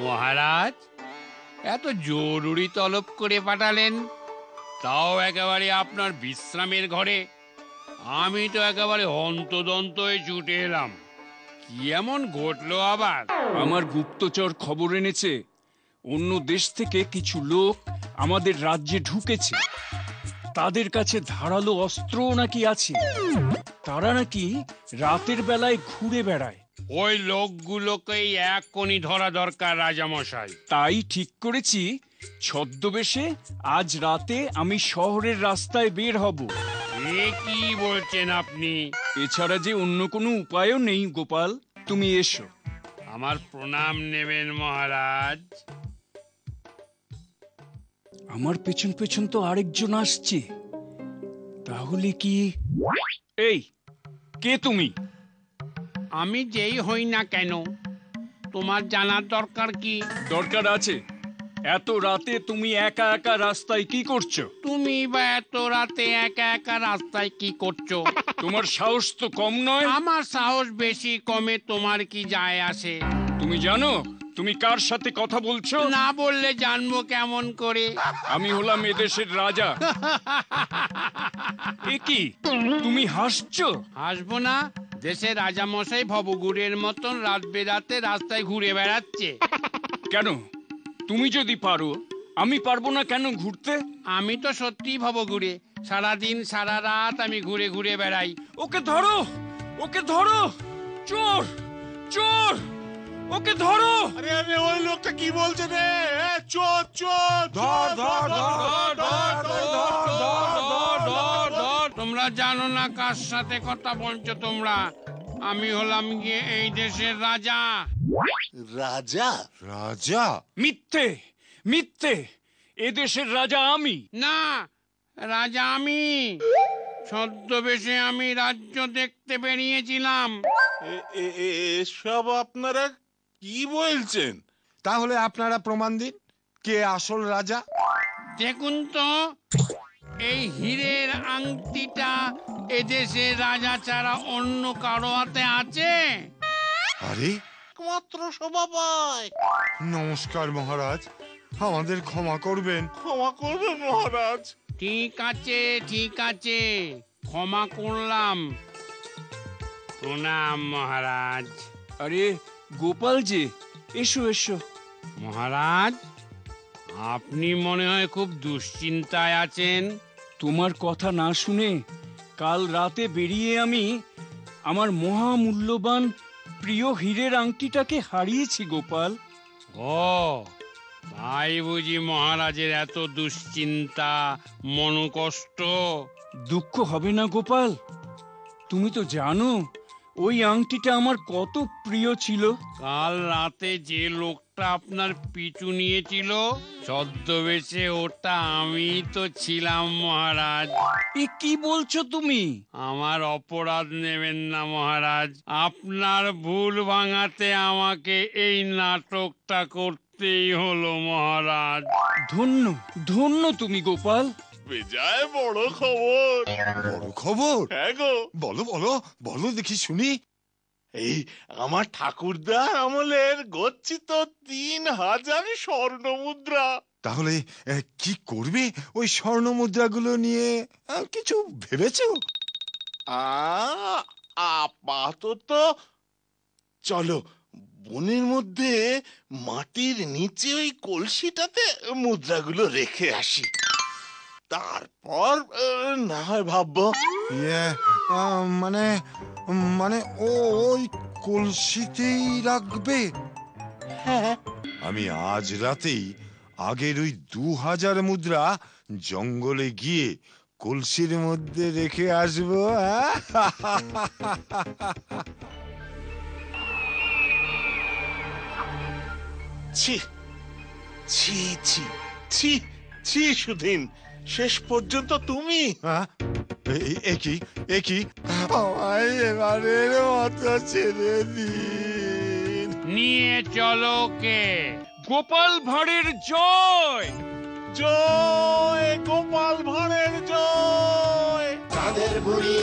মহারাজ, এত জরুরি তলব করে পাঠালেন, তাও একেবারে আপনার বিশ্রামের ঘরে। আমি তো একেবারে হন্তদন্ত হয়ে ছুটে এলাম। কি এমন ঘটলো আবার? আমার গুপ্তচর খবর এনেছে অন্য দেশ থেকে কিছু লোক আমাদের রাজ্যে ঢুকেছে। তাদের কাছে ধারালো অস্ত্র নাকি আছে। তারা নাকি রাতের বেলায় ঘুরে বেড়ায়। ওই লোকগুলোকেই এক্ষুনি ধরা দরকার রাজামশাই। তাই ঠিক করেছি, ছদ্মবেশে আজ রাতে আমি শহরের রাস্তায় বের হব। এ কি বলছেন আপনি? এছাড়া যে অন্য কোনো উপায়ও নেই গোপাল। তুমি এসো। আমার প্রণাম নেবেন মহারাজ। আমার পেছন পেছন তো আরেকজন আসছে। তাহলে কি? এই, কে তুমি? আমি যেই হই না কেন, তোমার জানার দরকার কি? দরকার আছে। এত রাতে তুমি একা একা রাস্তায় কি করছো? তুমি বা এত রাতে একা একা রাস্তায় কি করছো? তোমার সাহস তো কম নয়। আমার সাহস বেশি কমে তোমার কি যায় আসে? তুমি জানো তুমি কার সাথে কথা বলছো? না বললে জানবো কেমন করে? আমি হলাম এদেশের রাজা। এ কি, তুমি হাসছো? হাসবো না? দেশের রাজামশাই ভবঘুরের মতন রাত বেরাতে রাস্তায় ঘুরে বেড়াচ্ছে। কেন? তুমি যদি পারো, আমি পারবো না কেন ঘুরতে? আমি তো সত্যি ভবঘুরে। সারাদিন সারা রাত আমি ঘুরে ঘুরে বেড়াই। ওকে ধরো, ওকে ধরো! চোর, চোর! ওকে ধরো! আরে আরে, ওই লোকটা কি বলছে রে? চোর চোর! ধর ধর ধর ধর ধর! তোমরা জানো না কার সাথে কথা বলছো তোমরা? আমি হলাম গিয়ে এই দেশের রাজা। রাজা? রাজা? মিথ্যে, মিথ্যে! এদেশের রাজা আমি না, রাজা আমি। ছদ্মবেশে আমি রাজ্য দেখতে বেরিয়েছিলাম। এসব আপনারা কি বলছেন? তাহলে আপনারা প্রমাণ দিন, কে আসল রাজা? দেখুন তো, এই হীরের আংটিটা এদেশের রাজা ছাড়া অন্য কারো হাতে আছে? আরে, মাত্র শোভা পায়। নমস্কার মহারাজ, আমাদের ক্ষমা করবেন। ক্ষমা করবেন মহারাজ। ঠিক আছে, ঠিক আছে, ক্ষমা করলাম। প্রণাম মহারাজ। আরে গোপাল যে, এসো এসো। মহারাজ, আপনি মনে হয় খুব দুশ্চিন্তায় আছেন। তোমার কথা না শুনে কাল রাতে বেরিয়ে আমি আমার মহামূল্যবান প্রিয় হীরের আংটিটাকে হারিয়েছি গোপাল। ও, তাই বুঝি মহারাজের এত দুশ্চিন্তা, মনোকষ্ট? দুঃখ হবে না গোপাল। তুমি তো জানো ওই আংটিটা আমার কত প্রিয় ছিল। কাল রাতে যে লোকটা আপনার পিছু নিয়েছিল ছদ্মবেশে, ওটা আমি তো ছিলাম মহারাজ। এ কি বলছো তুমি? আমার অপরাধ নেবেন না মহারাজ। আপনার ভুল ভাঙাতে আমাকে এই নাটকটা করতেই হলো মহারাজ। ধন্য, ধন্য তুমি গোপাল। বেজায় বড় খবর। বড় খবর? হ্যাঁ গো। বলো বলো বলো, দেখি শুনি। এই আমার ঠাকুরদার আমলের গচ্ছিত 3000 স্বর্ণ মুদ্রা। তাহলে কি করবে ওই স্বর্ণ মুদ্রাগুলো নিয়ে? কিছু ভেবেছো? আপাতত চলো বনের মধ্যে মাটির নিচে ওই কলসিটাতে মুদ্রাগুলো রেখে আসি, তারপর না হয় ভাববো। মানে মানে ওই কলসিতেই রাখবে? হ্যাঁ, আমি আজ রাতেই আগের ওই 2000 মুদ্রা জঙ্গলে গিয়ে কলসির মধ্যে রেখে আসবো। ছি ছি ছি ছি ছি সুধীন, শেষ পর্যন্ত তুমি? একই একই, এবারের মতো ছেড়ে দিন। নিয়ে চলো কে? গোপাল ভাঁড়ের জয়! জয় গোপাল ভাঁড়ের জয়! চাঁদের বুড়ি